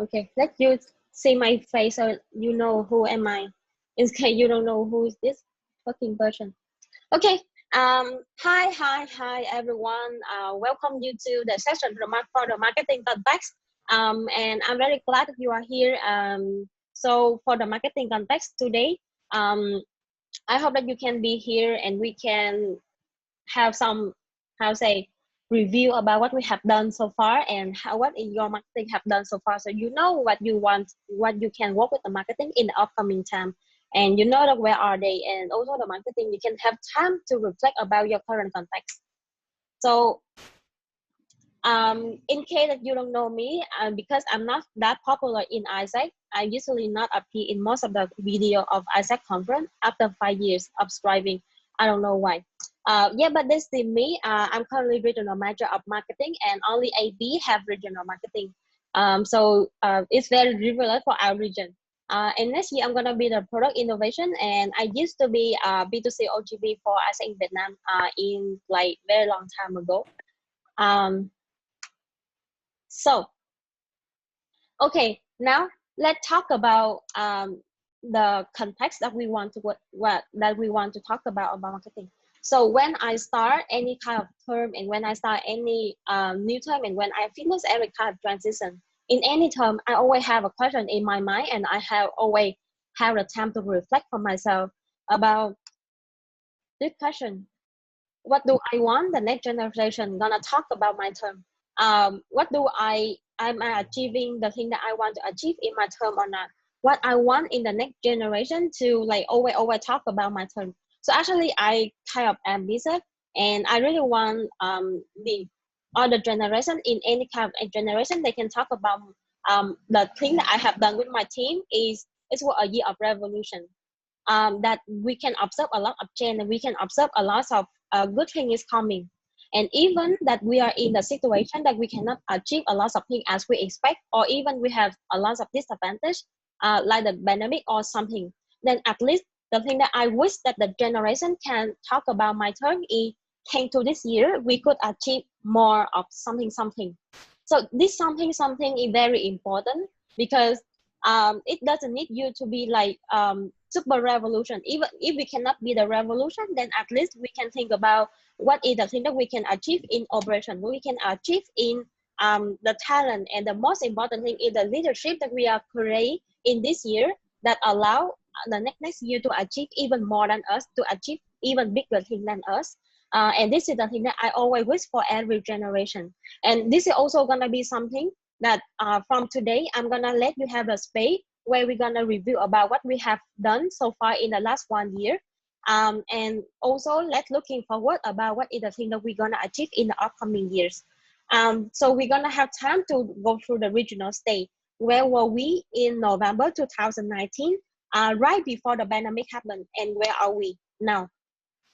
Okay, let you see my face so you know who am I. In case you don't know who is this fucking person. Okay. Hi, everyone. Welcome you to the session for the marketing context. And I'm very glad that you are here. So for the marketing context today, I hope that you can be here and we can have some, how say, review about what we have done so far and how what in your marketing have done so far, so you know what you want, what you can work with the marketing in the upcoming time, and you know that where are they, and also the marketing you can have time to reflect about your current context. So in case that you don't know me, because I'm not that popular in Isaac, I usually not appear in most of the video of Isaac conference after 5 years of striving. I don't know why. Yeah, but this is me. I'm currently regional manager of marketing, and only AB have regional marketing. So it's very relevant for our region. And next year, I'm gonna be the product innovation, and I used to be B2C OGB for Isaac in Vietnam in like very long time ago. Um, so, okay, now let's talk about the context that we want to what that we want to talk about marketing. So when I start any kind of term, and when I start any new term, and when I finish every kind of transition in any term, I always have a question in my mind, and I have always have the time to reflect for myself about this question. What do I want the next generation gonna talk about my term? What do am I achieving the thing that I want to achieve in my term or not? What I want in the next generation to like always talk about my term. So actually I kind of ambitious, and I really want the other generation in any kind of generation they can talk about the thing that I have done with my team is what a year of revolution, that we can observe a lot of change, and we can observe a lot of good thing is coming, and even that we are in the situation that we cannot achieve a lot of things as we expect, or even we have a lot of disadvantage, like the pandemic or something, then at least the thing that I wish that the generation can talk about my term is thanks to this year we could achieve more of something. So this something is very important, because it doesn't need you to be like super revolution. Even if we cannot be the revolution, then at least we can think about what is the thing that we can achieve in operation, we can achieve in the talent, and the most important thing is the leadership that we are creating in this year that allow the next year to achieve even more than us, to achieve even bigger thing than us. And this is the thing that I always wish for every generation. And this is also gonna be something that from today, I'm gonna let you have a space where we're gonna review about what we have done so far in the last 1 year. And also let's looking forward about what is the thing that we're gonna achieve in the upcoming years. So we're gonna have time to go through the regional state. Where were we in November 2019, right before the pandemic happened, and where are we now?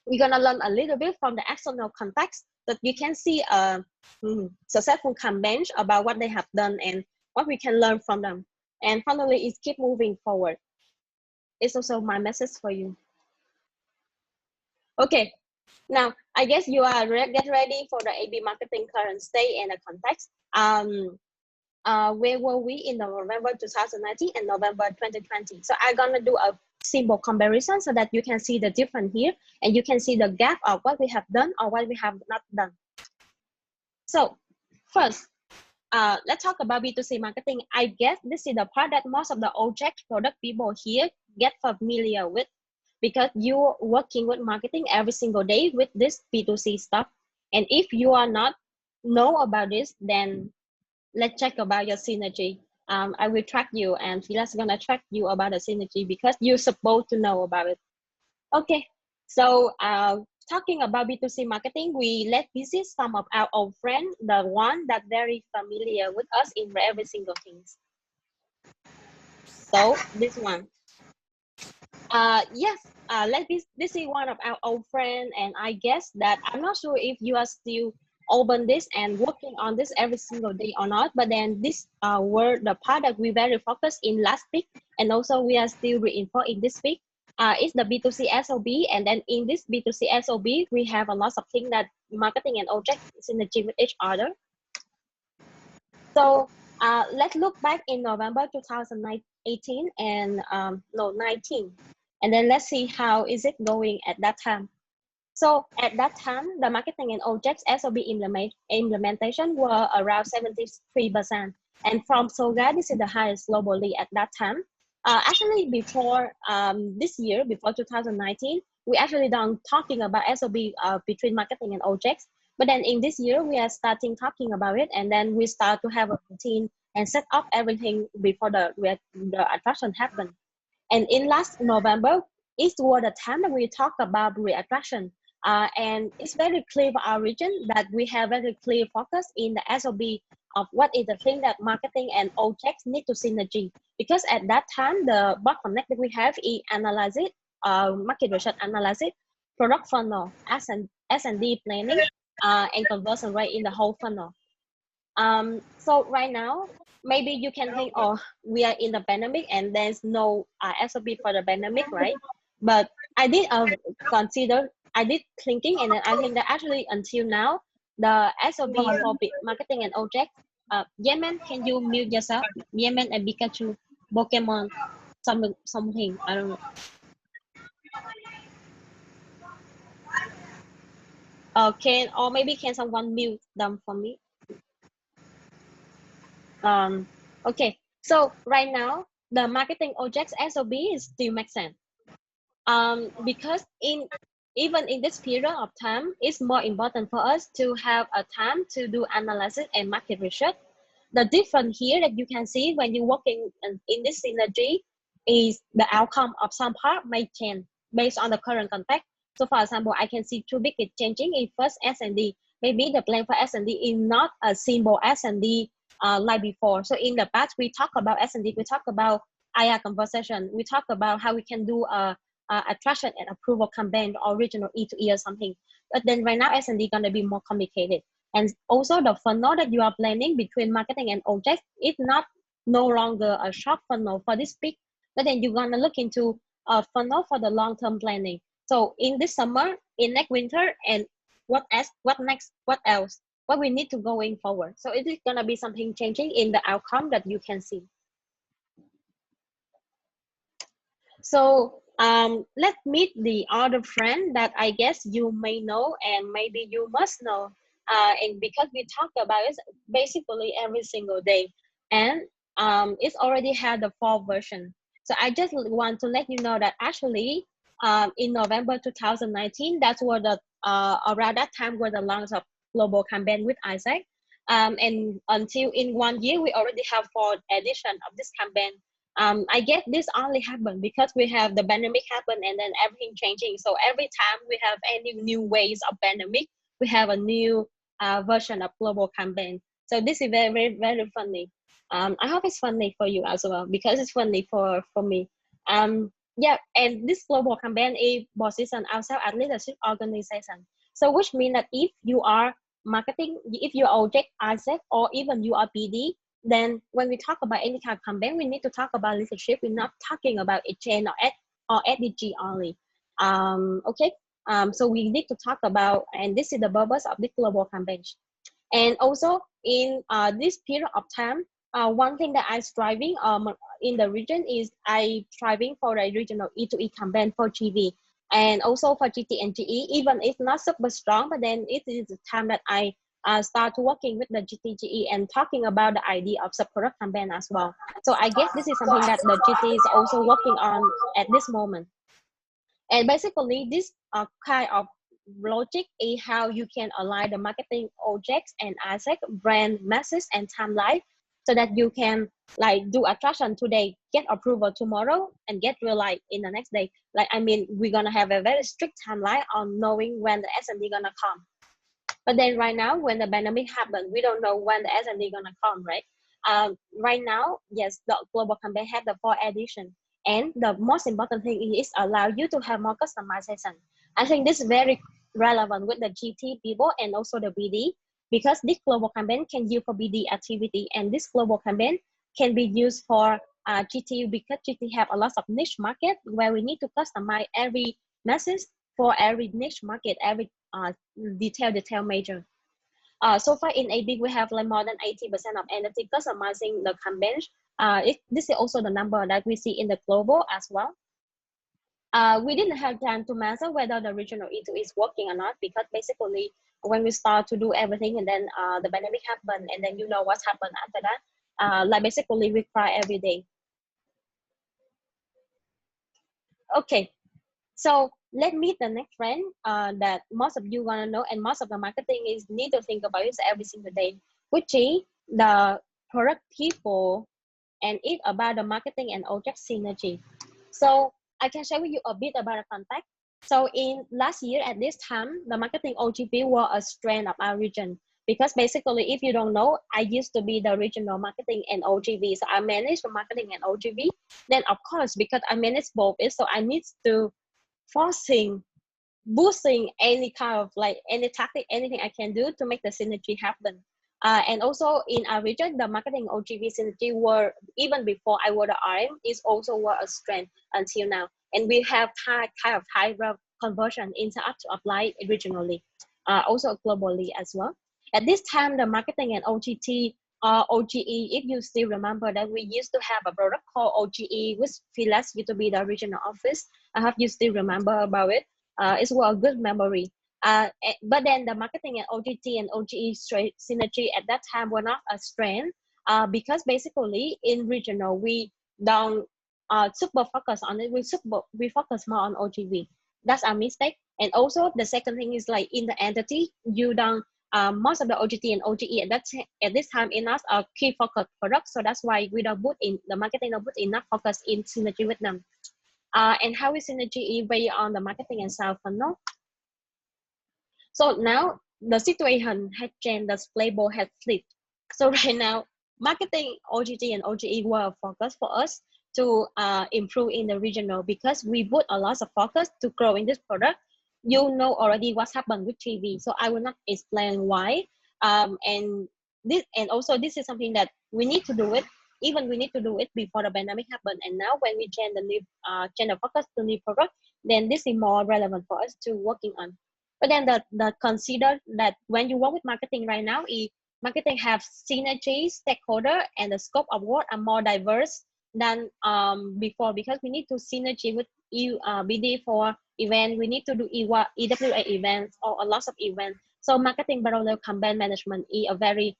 We're gonna learn a little bit from the external context, that you can see a successful campaign about what they have done and what we can learn from them. And finally, is keep moving forward. It's also my message for you. Okay, now I guess you are get ready for the AB marketing current state and the context. Where were we in November 2019 and November 2020? So I'm gonna do a simple comparison so that you can see the difference here, and you can see the gap of what we have done or what we have not done. So first, let's talk about B2C marketing. I guess this is the part that most of the object product people here get familiar with, because you're working with marketing every single day with this B2C stuff. And if you are not know about this, then let's check about your synergy. I will track you, and Fila's gonna track you about the synergy because you're supposed to know about it. Okay, so talking about B2C marketing, we let visit some of our old friends, the one that very familiar with us in every single things. So this one, yes, this is one of our old friend, and I guess that I'm not sure if you are still open this and working on this every single day or not, but then this were the part that we very focused in last week, and also we are still reinforcing this week. It's the B2C SOB, and then in this B2C SOB, we have a lot of things that marketing and object synergy with each other. So Let's look back in November 2018 and no 19, and then let's see how is it going at that time. So at that time, the marketing and objects SOB implementation were around 73%. And from SOGA, this is the highest globally at that time. Actually, before this year, before 2019, we actually done talking about SOB between marketing and objects. But then in this year, we are starting talking about it, and then we start to have a routine and set up everything before the attraction happened. And in last November, it was the time that we talk about reattraction. And it's very clear for our region that we have very clear focus in the SOB of what is the thing that marketing and objects need to synergy. Because at that time, the bottleneck that we have is analyze it, market research analysis, product funnel, S&D planning, and conversion rate in the whole funnel. So right now, maybe you can think, oh, we are in the pandemic and there's no SOP for the pandemic, right? But I did consider, I did thinking, and then I think that actually until now, the SOP for marketing and object, Yemen, can you mute yourself? Yemen and Pikachu, Pokemon, something, I don't know. Or maybe can someone mute them for me? Okay, so right now, the marketing objects SOB still makes sense. Because even in this period of time, it's more important for us to have a time to do analysis and market research. The difference here that you can see when you're working in this synergy is the outcome of some part may change based on the current context. So for example, I can see two big changing in first S&D. Maybe the plan for S&D is not a simple S&D like before. So in the past, we talk about S&D, we talk about IR conversation, we talk about how we can do a attraction and approval campaign or regional E2E or something. But then right now, S&D gonna be more complicated. And also the funnel that you are planning between marketing and objects is not no longer a short funnel for this peak, but then you're gonna look into a funnel for the long-term planning. So in this summer, in next winter, and what next, what else, what we need to going forward. So it is gonna be something changing in the outcome that you can see. So let's meet the other friend that I guess you may know and maybe you must know. And because we talk about it basically every single day, and it's already had the fall version. So I just want to let you know that actually in November 2019, that's where the around that time where the launch of global campaign with Isaac. And until in 1 year, we already have 4 edition of this campaign. I guess this only happened because we have the pandemic happen and then everything changing. So every time we have any new ways of pandemic, we have a new version of global campaign. So this is very, very, very funny. I hope it's funny for you as well because it's funny for me. Yeah, and this global campaign is positioned outside at leadership organization. So which means that if you are marketing, if you are object Isaac or even you are PD, then when we talk about any kind of campaign, we need to talk about leadership. We're not talking about HN or SDG only. Okay. So we need to talk about, and this is the purpose of this global campaign. And also in this period of time, one thing that I'm striving in the region is I striving for a regional E2E campaign for GV and also for GT and GE. Even if not super strong, but then it is the time that I start working with the GTGE and talking about the idea of sub-product campaign as well. So I guess this is something that the GT is also working on at this moment. And basically, this kind of logic is how you can align the marketing objects and asset, brand message, and timeline so that you can like do attraction today, get approval tomorrow, and get real life in the next day. Like, I mean, we're gonna have a very strict timeline on knowing when the S&D gonna come. But then right now, when the pandemic happened, we don't know when the S&D gonna come, right? Right now, yes, the global campaign had the 4 edition. And the most important thing is allow you to have more customization. I think this is very relevant with the GT people and also the BD, because this global campaign can use for BD activity, and this global campaign can be used for GT because GT have a lot of niche market where we need to customize every message for every niche market, every detail major. So far in AB, we have like more than 80% of entity customizing the campaigns. This is also the number that we see in the global as well. We didn't have time to measure whether the regional E2 is working or not, because basically when we start to do everything and then the pandemic happened, and then you know what's happened after that. Like basically we cry every day. Okay, so let's meet the next trend that most of you want to know, and most of the marketing is need to think about it every single day, which is the product people, and it's about the marketing and object synergy. So I can share with you a bit about the context. So in last year at this time, the marketing OGP were a strength of our region, because basically, if you don't know, I used to be the regional marketing and OGV. So I manage the marketing and OGV. Then of course, because I manage both, so I need to forcing boosting any kind of like any tactic, anything I can do to make the synergy happen. And also in our region, the marketing OGV synergy were, even before I was the RM, is also were a strength until now. And we have kind of high conversion into up to apply regionally, also globally as well. At this time, the marketing and OGT, OGE, if you still remember that we used to have a product called OGE, which Philas used to be the regional office. I hope you still remember about it. It's well a good memory. But then the marketing and OGT and OGE synergy at that time were not a strength, because basically in regional we don't super focus on it. We focus more on OGV. That's our mistake. And also the second thing is like in the entity, you don't most of the OGT and OGE at this time in us are key focus products. So that's why we don't put in the marketing, don't put enough focus in synergy with them. And how is synergy based on the marketing and sales funnel? So now the situation has changed, the playbook has flipped. So right now, marketing, OGT and OGE were a focus for us to improve in the regional, because we put a lot of focus to grow in this product. You know already what's happened with TV, so I will not explain why. And also this is something that we need to do it. Even we need to do it before the pandemic happened. And now when we change the new change the focus to new product, then this is more relevant for us to working on. But then the consider that when you work with marketing right now, marketing have synergy, stakeholder, and the scope of work are more diverse than before, because we need to synergy with BD for event. We need to do EWA events or a lot of events. So marketing parallel campaign management is a very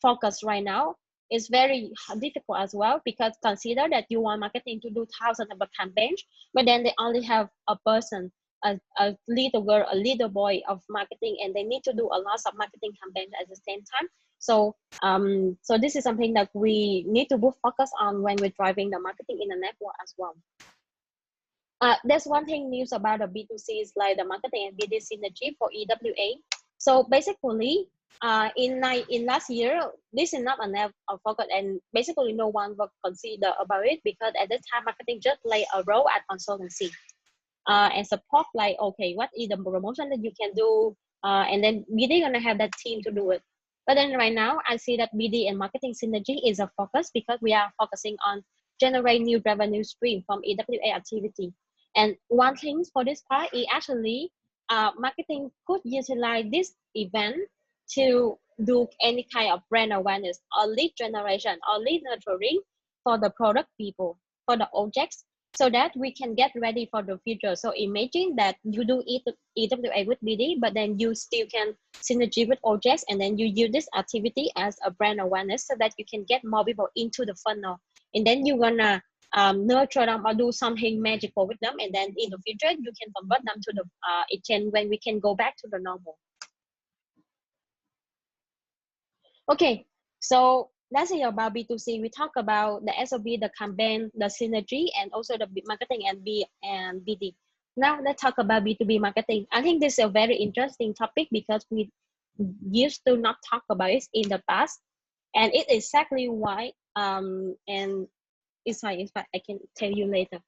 focus right now. It's very difficult as well, because consider that you want marketing to do thousands of campaigns, but then they only have a person, a little girl, a little boy of marketing, and they need to do a lot of marketing campaigns at the same time. So so this is something that we need to focus on when we're driving the marketing in the network as well. There's one thing news about the B2C is like the marketing and BD synergy for EWA. So basically, in last year, this is not enough of focus, and basically no one will consider about it, because at that time marketing just play a role at consultancy and support, like okay, what is the promotion that you can do, and then BD gonna have that team to do it. But then right now, I see that BD and marketing synergy is a focus, because we are focusing on generate new revenue stream from EWA activity. And one thing for this part is actually marketing could utilize this event to do any kind of brand awareness or lead generation or lead nurturing for the product people, for the objects, so that we can get ready for the future. So imagine that you do EWA with BD, but then you still can synergy with objects, and then you use this activity as a brand awareness, so that you can get more people into the funnel, and then you're gonna nurture them or do something magical with them, and then in the future you can convert them to the exchange when we can go back to the normal. Okay, so that's it about B2C. We talk about the SOB, the campaign, the synergy, and also the marketing and BD. Now let's talk about B2B marketing. I think this is a very interesting topic, because we used to not talk about it in the past, and it is exactly why. And it's fine. I can tell you later.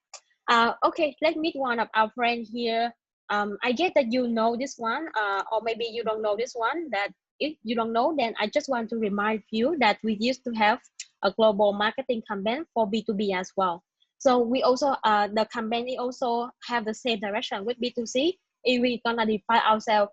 Okay, let's meet one of our friends here. I get that you know this one, or maybe you don't know this one. That if you don't know, then I just want to remind you that we used to have a global marketing campaign for B2B as well. So we also, the campaign also have the same direction with B2C. If we're gonna define ourselves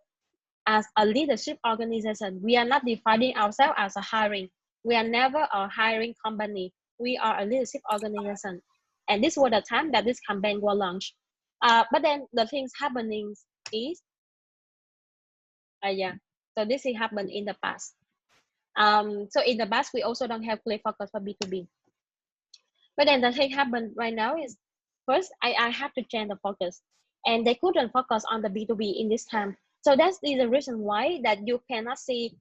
as a leadership organization, we are not defining ourselves as a hiring. We are never a hiring company. We are a leadership organization. And this was the time that this campaign was launched. But then the things happening is, yeah, so this is happened in the past. So in the past, we also don't have clear focus for B2B. But then the thing happened right now is, first, I have to change the focus. And they couldn't focus on the B2B in this time. So that's the reason why that you cannot see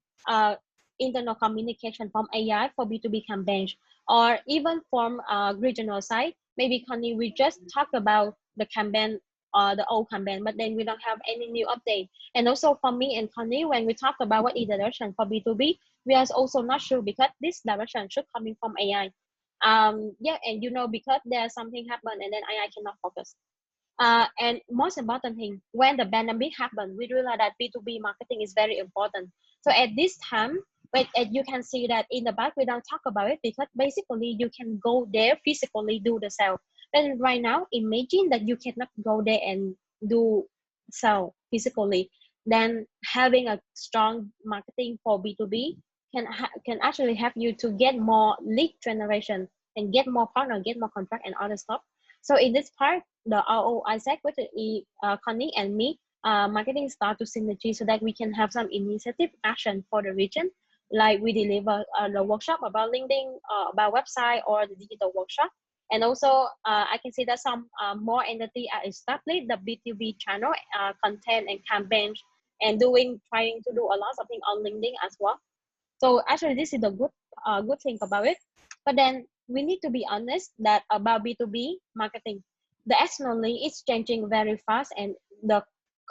internal communication from AI for B2B campaigns, or even from regional side. Maybe Connie, we just talk about the campaign, the old campaign, but then we don't have any new update. And also for me and Connie, when we talk about what is the direction for B2B, we are also not sure because this direction should coming from AI. Yeah, and you know, because there's something happened and then I cannot focus. And most important thing, when the pandemic happened, we realized that B2B marketing is very important. So at this time, but you can see that in the back we don't talk about it because basically you can go there physically do the sale. But right now, imagine that you cannot go there and do sell physically. Then having a strong marketing for B2B can actually help you to get more lead generation and get more partner, get more contract and other stuff. So in this part, the RO Isaac with Connie and me, marketing start to synergy so that we can have some initiative action for the region. Like we deliver the workshop about LinkedIn, about website or the digital workshop. And also, I can see that some more entity are established the B2B channel, content and campaigns, and trying to do a lot of things on LinkedIn as well. So actually, this is the good thing about it. But then we need to be honest that about B2B marketing, the externally it's changing very fast, and the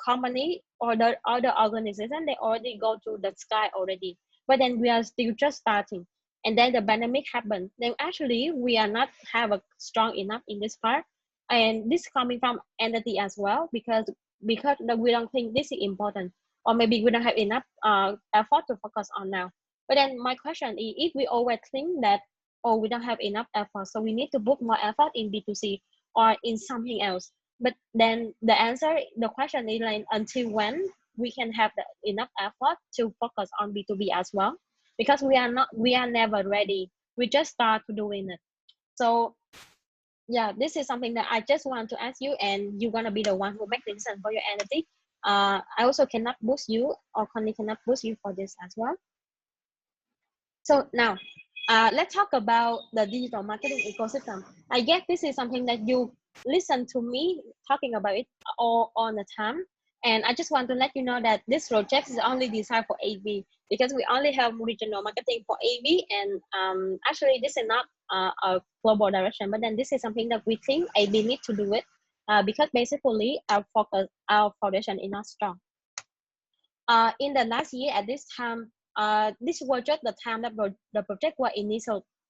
company or the other organization they already go to the sky already. But then we are still just starting, and then the pandemic happened. Then actually we are not have a strong enough in this part, and this coming from entity as well because we don't think this is important, or maybe we don't have enough effort to focus on now. But then my question is, if we always think that, oh, we don't have enough effort, so we need to put more effort in B2C or in something else. But then the question is like, until when we can have enough effort to focus on B2B as well? Because we are never ready. We just start doing it. So yeah, this is something that I just want to ask you, and you're gonna be the one who make the decision for your entity. I also cannot boost you, or Connie cannot boost you for this as well. So now, let's talk about the digital marketing ecosystem. I guess this is something that you listen to me talking about it all the time. And I just want to let you know that this project is only designed for AB because we only have regional marketing for AB. And actually, this is not a global direction, but then this is something that we think AB need to do it because basically our foundation is not strong. In the last year at this time, this was just the time that the project was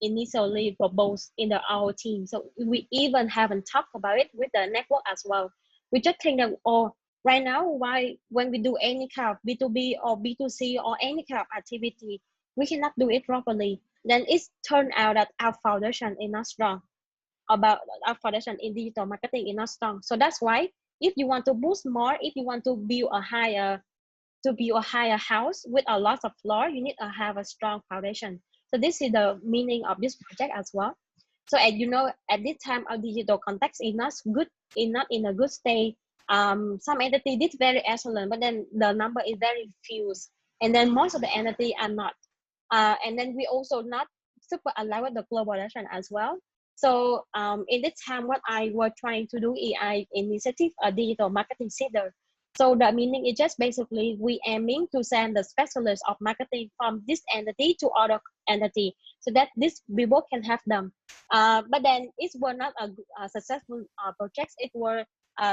initially proposed in our team. So we even haven't talked about it with the network as well. We just think that, oh, right now, when we do any kind of B2B or B2C or any kind of activity, we cannot do it properly. Then it's turned out that our foundation is not strong. About our foundation in digital marketing is not strong. So that's why if you want to boost more, if you want to build a higher house with a lot of floor, you need to have a strong foundation. So this is the meaning of this project as well. So as you know, at this time, our digital context is not in a good state. Some entity did very excellent, but then the number is very few, and then most of the entity are not. And then we also not super aligned with the global direction as well. So in this time, what I was trying to do is I initiative a digital marketing center. So the meaning is just basically we aiming to send the specialists of marketing from this entity to other entity so that these people can have them. But then it was not a successful project. It was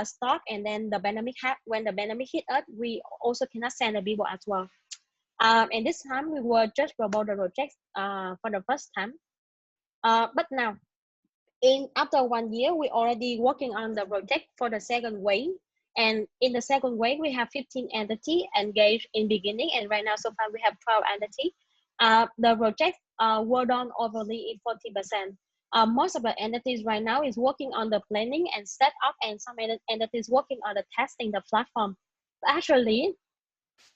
stock, and then when the pandemic hit us, we also cannot send the people as well. And this time we were just promote the project for the first time. But now, after 1 year, we already working on the project for the second wave. And in the second wave, we have 15 entities engaged in beginning, and right now so far we have 12 entities. The project were done overly in 40%. Most of the entities right now is working on the planning and setup, and some entities working on the testing the platform. Actually,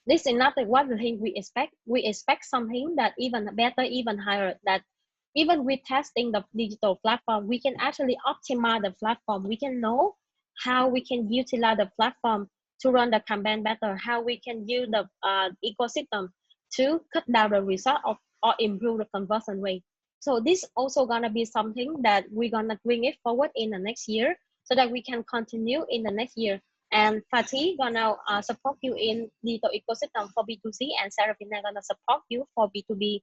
This is not what the thing we expect. We expect something that even better, even higher, that even with testing the digital platform, we can actually optimize the platform. We can know how we can utilize the platform to run the campaign better, how we can use the ecosystem to cut down the result of, or improve the conversion rate. So this also gonna be something that we're gonna bring it forward in the next year so that we can continue in the next year. And Fatih gonna support you in digital ecosystem for B2C, and Serafina gonna support you for B2B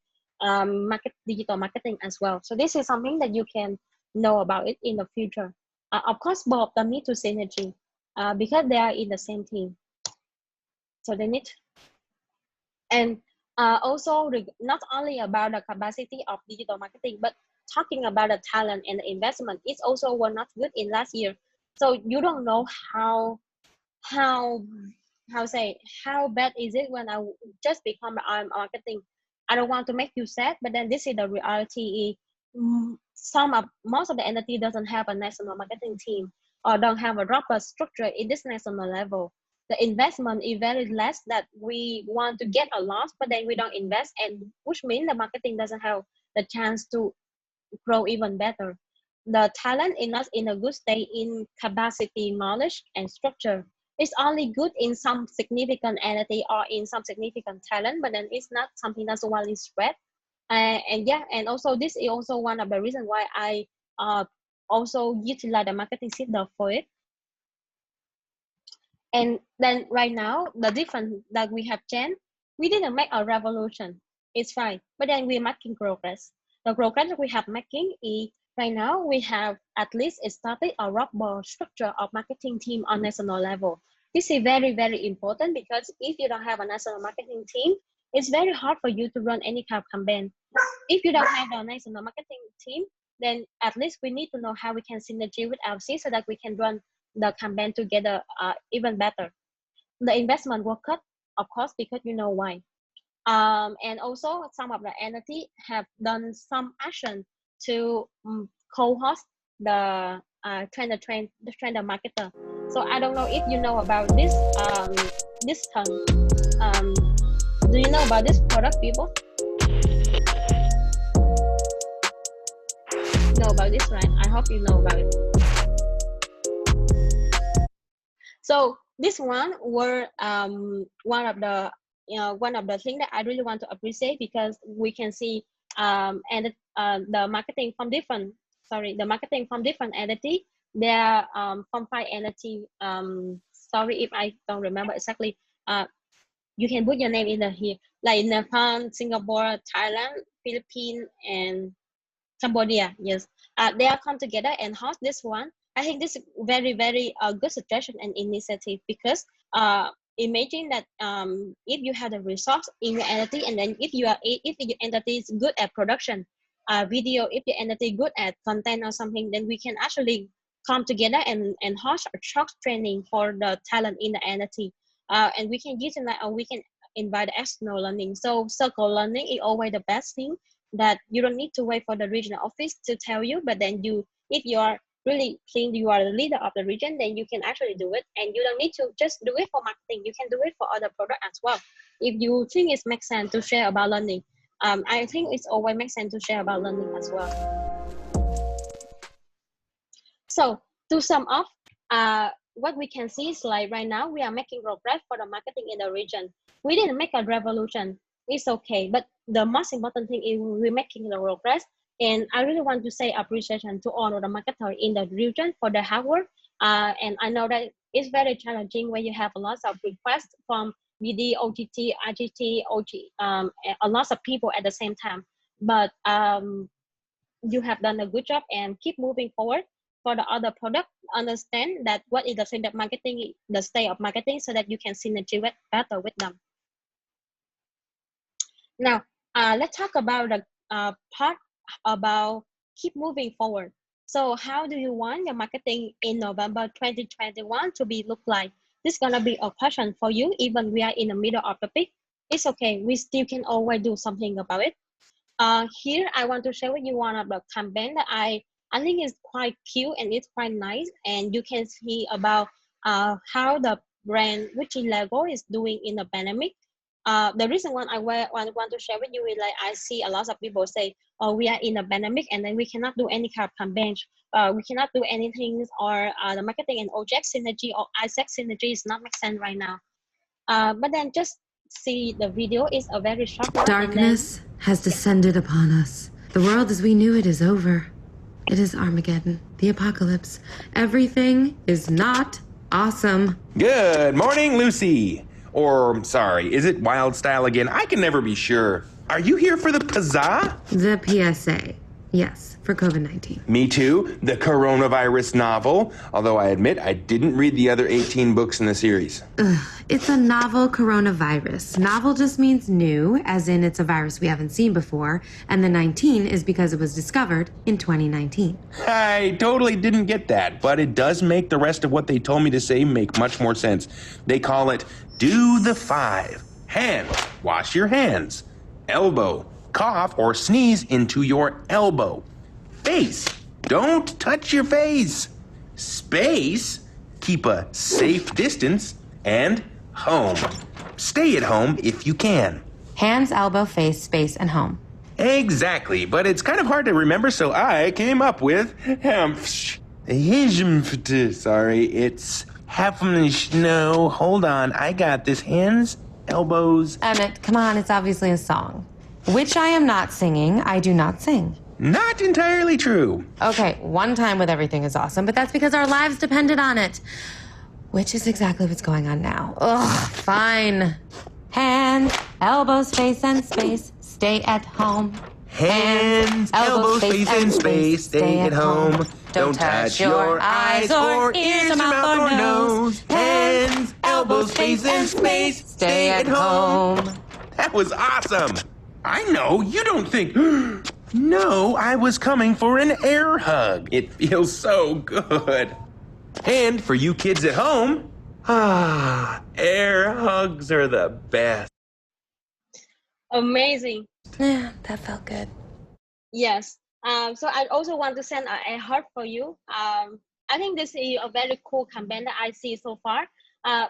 digital marketing as well. So this is something that you can know about it in the future. Of course, both of them need to synergy because they are in the same team. So they need, and also not only about the capacity of digital marketing, but talking about the talent and the investment, it's also were not good in last year. So you don't know how how say how bad is it when I just become marketing. I don't want to make you sad, but then this is the reality. Most of the entity doesn't have a national marketing team or don't have a proper structure in this national level. The investment is very less that we want to get a loss, but then we don't invest, and which means the marketing doesn't have the chance to grow even better. The talent is not in a good state in capacity, knowledge, and structure. It's only good in some significant entity or in some significant talent, but then it's not something that's widely spread. And yeah, and also this is also one of the reasons why I also utilize the marketing system for it. And then right now, the difference that we have changed, we didn't make a revolution. It's fine, but then we're making progress. The progress that we have making is right now we have at least started a robust structure of marketing team on national level. This is very, very important because if you don't have a national marketing team, it's very hard for you to run any kind of campaign. If you don't have a national marketing team, then at least we need to know how we can synergy with LC so that we can run the campaign together even better. The investment will cut, of course, because you know why. And also some of the entity have done some action to co-host the trainer marketer. So I don't know if you know about this term. Do you know about this product, people? Know about this, right? I hope you know about it. So this one were one of the things that I really want to appreciate because we can see and the marketing from different entity. They are from 5 entity. Sorry if I don't remember exactly. You can put your name in here, like Nepal, Singapore, Thailand, Philippines, and Cambodia. Yes, they are come together and host this one. I think this is very, very good suggestion and initiative because imagine that if you have the resource in your entity, and then if your entity is good at production video, if your entity good at content or something, then we can actually come together and host a short training for the talent in the entity, and we can utilize or we can invite external learning. So circle learning is always the best thing, that you don't need to wait for the regional office to tell you, but then if you are really think you are the leader of the region, then you can actually do it, and you don't need to just do it for marketing. You can do it for other product as well. If you think it makes sense to share about learning, I think it's always makes sense to share about learning as well. So to sum up, what we can see is like right now we are making progress for the marketing in the region. We didn't make a revolution. It's okay, but the most important thing is we're making the progress. And I really want to say appreciation to all of the marketers in the region for their hard work. And I know that it's very challenging when you have a lot of requests from BD, OTT, IGT, OG, a lot of people at the same time. But you have done a good job and keep moving forward. For the other product, understand that what is the state of marketing, so that you can synergy better with them. Now, let's talk about the part about keep moving forward. So how do you want your marketing in November 2021 to be look like? This is gonna be a question for you, even we are in the middle of the peak. It's okay, we still can always do something about it. Here, I want to share with you one of the campaign that I think is quite cute and it's quite nice. And you can see about how the brand which Lego is doing in the pandemic. The reason why I want to share with you is like I see a lot of people say, "Oh, we are in a pandemic, and then we cannot do any kind of campaign. We cannot do anything, or the marketing and object synergy or Isaac synergy is not make sense right now." But then just see the video is a very short one. Darkness has descended upon us. The world as we knew it is over. It is Armageddon, the apocalypse. Everything is not awesome. Good morning, Lucy. Or, sorry, is it Wild Style again? I can never be sure. Are you here for the Pazza? The PSA. Yes, for COVID-19. Me too. The coronavirus novel. Although I admit I didn't read the other 18 books in the series. It's a novel coronavirus. Novel just means new, as in it's a virus we haven't seen before, and the 19 is because it was discovered in 2019. I totally didn't get that, but it does make the rest of what they told me to say make much more sense. They call it do the 5. Hand, wash your hands. Elbow, cough or sneeze into your elbow. Face, don't touch your face. Space, keep a safe distance. And home, stay at home if you can. Hands, elbow, face, space, and home. Exactly, but it's kind of hard to remember, so I came up with sorry, it's no, hold on, I got this. Hands, elbows. Emmett, come on, it's obviously a song. Which I am not singing. I do not sing. Not entirely true. Okay, one time with everything is awesome, but that's because our lives depended on it. Which is exactly what's going on now. Ugh, fine. Hands, elbows, face, and space. Stay at home. Hands, elbows, face, and space. Stay at home. Don't touch your eyes or ears or mouth or nose. Hands, elbows, face, and space. Stay at home. That was awesome. I know, you don't think... No, I was coming for an air hug. It feels so good. And for you kids at home, air hugs are the best. Amazing. Yeah, that felt good. Yes. So I also want to send a heart for you. I think this is a very cool campaign that I see so far.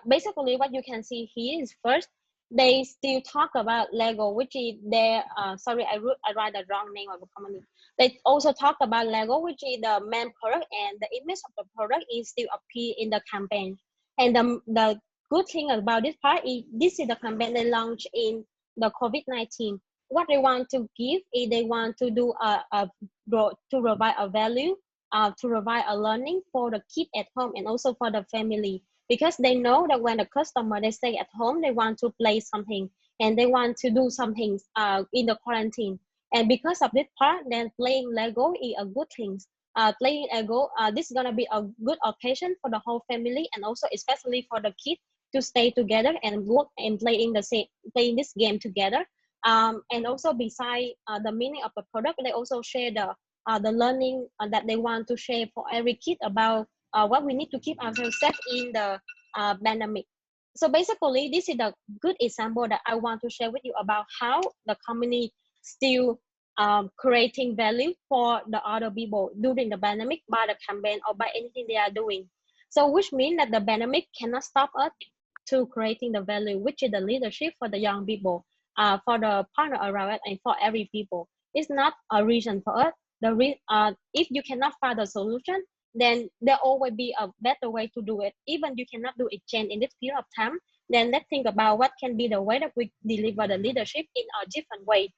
Basically, what you can see here is first, they still talk about Lego, which is their, sorry, I write the wrong name of the company. They also talk about Lego, which is the main product, and the image of the product is still appear in the campaign. And the good thing about this part is this is the campaign they launched in the COVID-19. What they want to give is they want to do to provide a value, to provide a learning for the kid at home and also for the family, because they know that when the customer they stay at home, they want to play something and they want to do something in the quarantine. And because of this part, then playing Lego is a good thing. Playing Lego, this is gonna be a good occasion for the whole family and also especially for the kids to stay together and work and playing this game together. And also beside the meaning of the product, they also share the learning that they want to share for every kid about what we need to keep ourselves safe in the pandemic. So basically, this is a good example that I want to share with you about how the company still creating value for the other people during the pandemic by the campaign or by anything they are doing. So which means that the pandemic cannot stop us to creating the value, which is the leadership for the young people, for the partner around it, and for every people. It's not a reason for us. If you cannot find a solution, then there always be a better way to do it. Even you cannot do exchange in this period of time, then let's think about what can be the way that we deliver the leadership in a different way.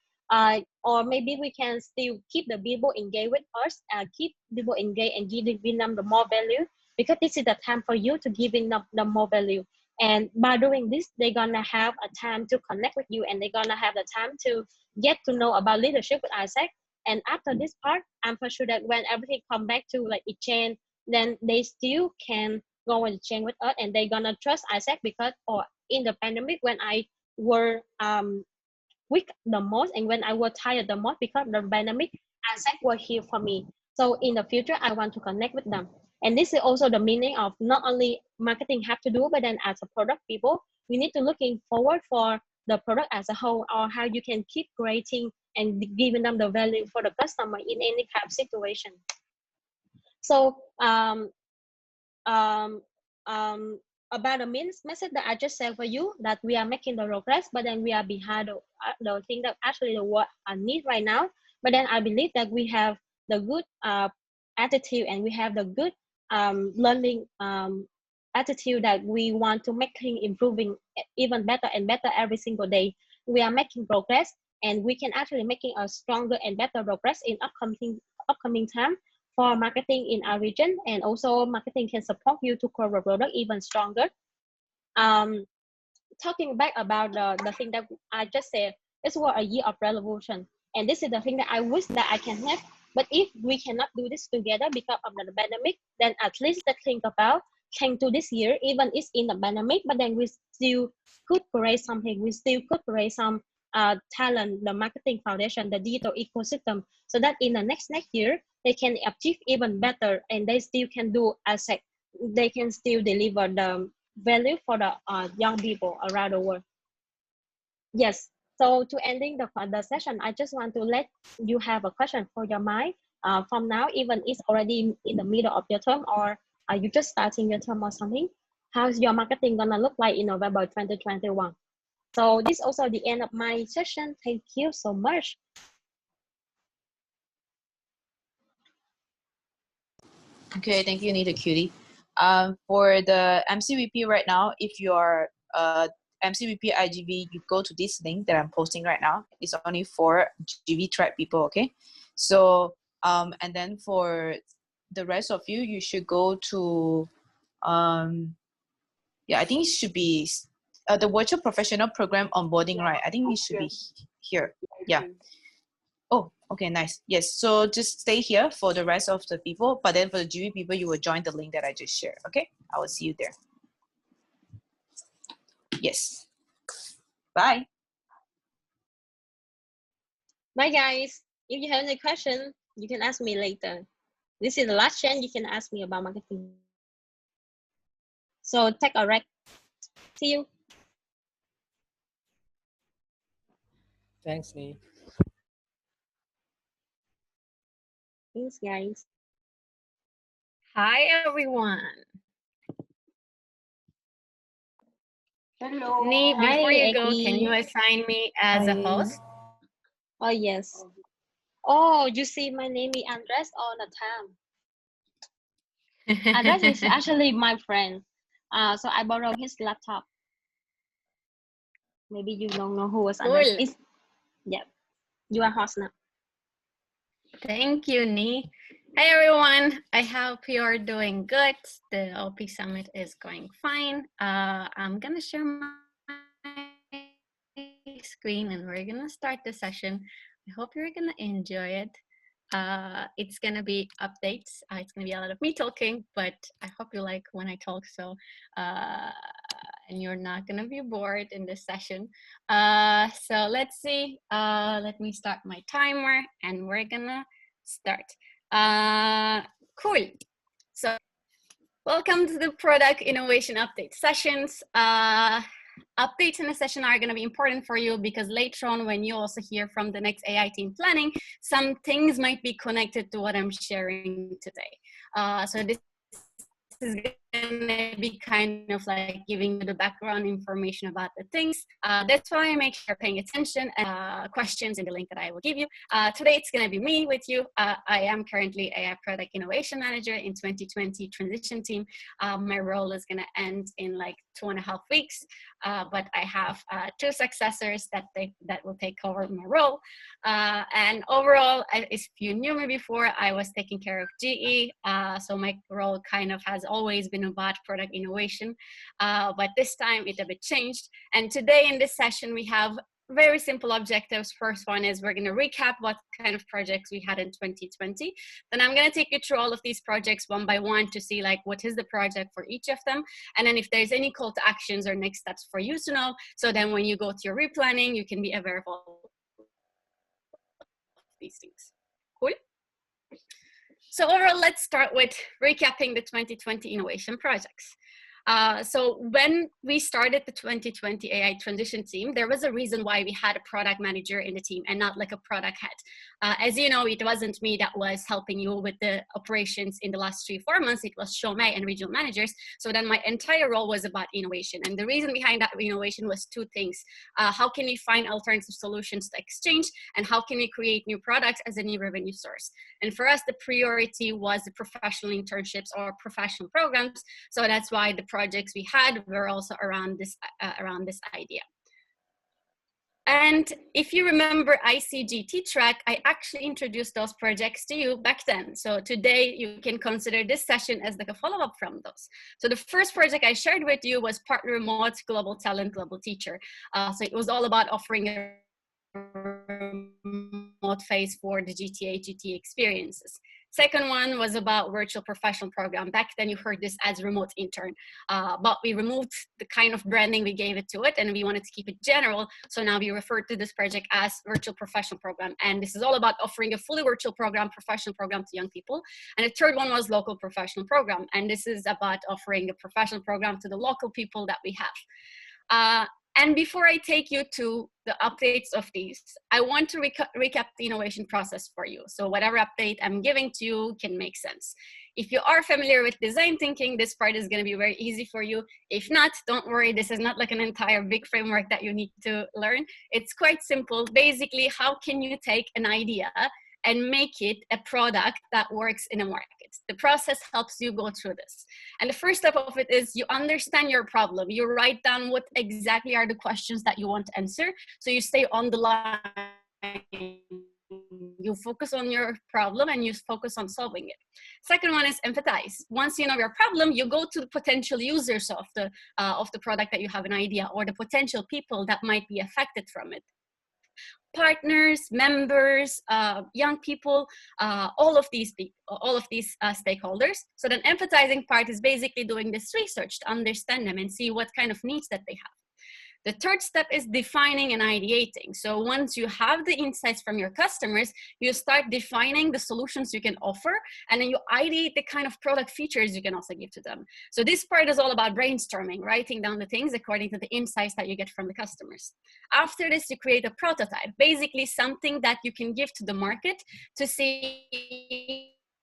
Or maybe we can still keep the people engaged with us, keep people engaged and giving them the more value, because this is the time for you to give them the more value. And by doing this, they're gonna have a time to connect with you and they're gonna have the time to get to know about leadership with Isaac. And after this part, I'm for sure that when everything come back to like exchange, then they still can go and exchange with us and they're gonna trust Isaac because in the pandemic when I were weak the most and when I was tired the most because of the pandemic, Isaac was here for me. So in the future, I want to connect with them. And this is also the meaning of not only marketing have to do, but then as a product people, we need to looking forward for the product as a whole, or how you can keep creating and giving them the value for the customer in any kind of situation. So about the message that I just said for you, that we are making the progress, but then we are behind the thing that actually the world need right now. But then I believe that we have the good attitude, and we have the good learning attitude, that we want to make things improving even better and better every single day. We are making progress, and we can actually making a stronger and better progress in upcoming time for marketing in our region. And also marketing can support you to grow the product even stronger. um Talking back about the thing that I just said, this was a year of revolution, and this is the thing that I wish that I can have. But if we cannot do this together because of the pandemic, then at least let's think about can do this year, even it's in the pandemic, but then we still could create something. We still could create some talent, the marketing foundation, the digital ecosystem, so that in the next year they can achieve even better, and they still can do ASEC. They can still deliver the value for the young people around the world. Yes. So to ending the session, I just want to let you have a question for your mind. From now, even it's already in the middle of your term, or are you just starting your term or something? How's your marketing gonna look like in November 2021? So this is also the end of my session. Thank you so much. Okay, thank you, Nita Cutie. For the MCVP right now, if you are MCVP IGV, you go to this link that I'm posting right now. It's only for GV tribe people, okay? So, and then for the rest of you, you should go to, yeah, I think it should be the virtual professional program onboarding, right? I think it should be here. Yeah. Oh, okay, nice. Yes, so just stay here for the rest of the people, but then for the GV people, you will join the link that I just shared, okay? I will see you there. Yes. Bye. Bye, guys. If you have any question, you can ask me later. This is the last chance you can ask me about marketing. So take a break. See you. Thanks, Nee. Thanks, guys. Hi, everyone. Hello. Nee, Hi, before you go, can Eggy. you assign me as a host? Oh, yes. Oh, you see, my name is Andres all the time. Andres is actually my friend. So I borrowed his laptop. Maybe you don't know who was Andres. Cool. Yeah, you are host now. Thank you, Nee. Hey, everyone. I hope you're doing good. The OP Summit is going fine. I'm going to share my screen and we're going to start the session. I hope you're going to enjoy it. It's gonna be updates. It's gonna be a lot of me talking, but I hope you like when I talk. So, and you're not gonna be bored in this session. So let's see. Let me start my timer, and we're gonna start. Cool. So, welcome to the product innovation update sessions. Updates in the session are going to be important for you because later on, when you also hear from the next AI team planning, some things might be connected to what I'm sharing today. So this is going to be kind of like giving you the background information about the things. That's why I make sure paying attention and questions in the link that I will give you. Today, it's going to be me with you. I am currently AI Product Innovation Manager in 2020 transition team. My role is going to end in like 2.5 weeks, but I have 2 successors that will take over my role. And overall, if you knew me before, I was taking care of GE. So my role kind of has always been about product innovation, but this time it a bit changed. And today in this session, we have very simple objectives. First one is we're going to recap what kind of projects we had in 2020. Then I'm going to take you through all of these projects one by one to see like what is the project for each of them. And then if there's any call to actions or next steps for you to know, so then when you go to your replanning, you can be aware of all these things. Cool. So overall, let's start with recapping the 2020 innovation projects. So when we started the 2020 AI transition team, there was a reason why we had a product manager in the team and not like a product head. As you know, it wasn't me that was helping you with the operations in the last 3-4 months. It was Shomei and regional managers. So then my entire role was about innovation. And the reason behind that innovation was two things. How can we find alternative solutions to exchange? And how can we create new products as a new revenue source? And for us, the priority was the professional internships or professional programs. So that's why the projects we had were also around this idea. And if you remember ICGT track, I actually introduced those projects to you back then. So today you can consider this session as like a follow-up from those. So the first project I shared with you was Partner Remote Global Talent, Global Teacher. So it was all about offering a remote phase for the GTA experiences. Second one was about virtual professional program. Back then you heard this as remote intern, but we removed the kind of branding we gave it to it and we wanted to keep it general. So now we refer to this project as virtual professional program. And this is all about offering a fully virtual program, professional program to young people. And the third one was local professional program. And this is about offering a professional program to the local people that we have. And before I take you to the updates of these, I want to recap the innovation process for you. So whatever update I'm giving to you can make sense. If you are familiar with design thinking, this part is going to be very easy for you. If not, don't worry. This is not like an entire big framework that you need to learn. It's quite simple. Basically, how can you take an idea and make it a product that works in a market? The process helps you go through this. And the first step of it is you understand your problem. You write down what exactly are the questions that you want to answer. So you stay on the line. You focus on your problem and you focus on solving it. Second one is empathize. Once you know your problem, you go to the potential users of the product that you have an idea, or the potential people that might be affected from it. Partners, members, young people, all of these stakeholders. So then empathizing part is basically doing this research to understand them and see what kind of needs that they have. The third step is defining and ideating. So once you have the insights from your customers, you start defining the solutions you can offer, and then you ideate the kind of product features you can also give to them. So this part is all about brainstorming, writing down the things according to the insights that you get from the customers. After this, you create a prototype, basically something that you can give to the market to see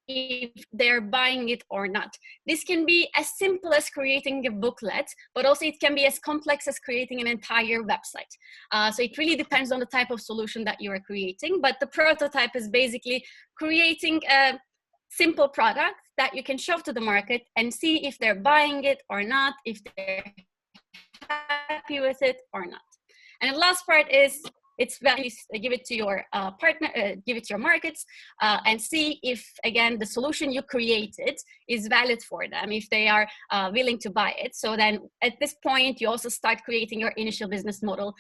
if they're buying it or not. This can be as simple as creating a booklet, but also it can be as complex as creating an entire website. So it really depends on the type of solution that you are creating, but the prototype is basically creating a simple product that you can show to the market and see if they're buying it or not, if they're happy with it or not. And the last part is it's value. Give it to your partner, give it to your markets, and see if, again, the solution you created is valid for them, if they are willing to buy it. So then at this point, you also start creating your initial business model,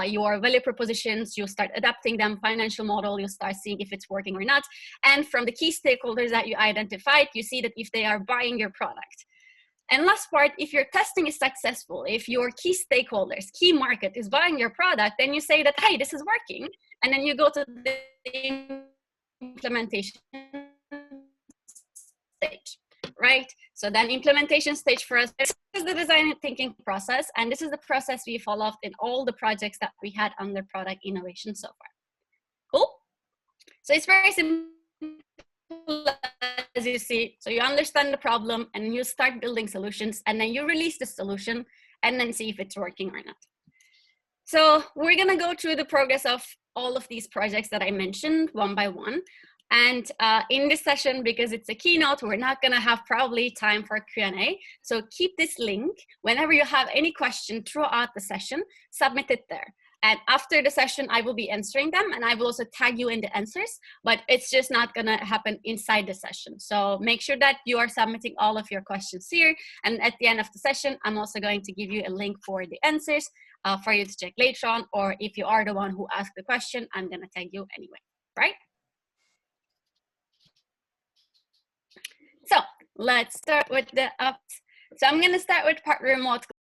your value propositions, you start adapting them, financial model, you start seeing if it's working or not. And from the key stakeholders that you identified, you see that if they are buying your product. And last part, if your testing is successful, if your key stakeholders, key market is buying your product, then you say that, hey, this is working. And then you go to the implementation stage, right? So then implementation stage for us, this is the design and thinking process. And this is the process we followed in all the projects that we had under product innovation so far. Cool? So it's very simple, as you see. So you understand the problem and you start building solutions, and then you release the solution and then see if it's working or not. So we're gonna go through the progress of all of these projects that I mentioned one by one. And in this session, because it's a keynote, we're not gonna have probably time for Q&A. So keep this link. Whenever you have any question throughout the session, submit it there. And after the session, I will be answering them, and I will also tag you in the answers, but it's just not gonna happen inside the session. So make sure that you are submitting all of your questions here. And at the end of the session, I'm also going to give you a link for the answers for you to check later on, or if you are the one who asked the question, I'm gonna tag you anyway, right? So let's start with the ups. So I'm gonna start with Partner Remote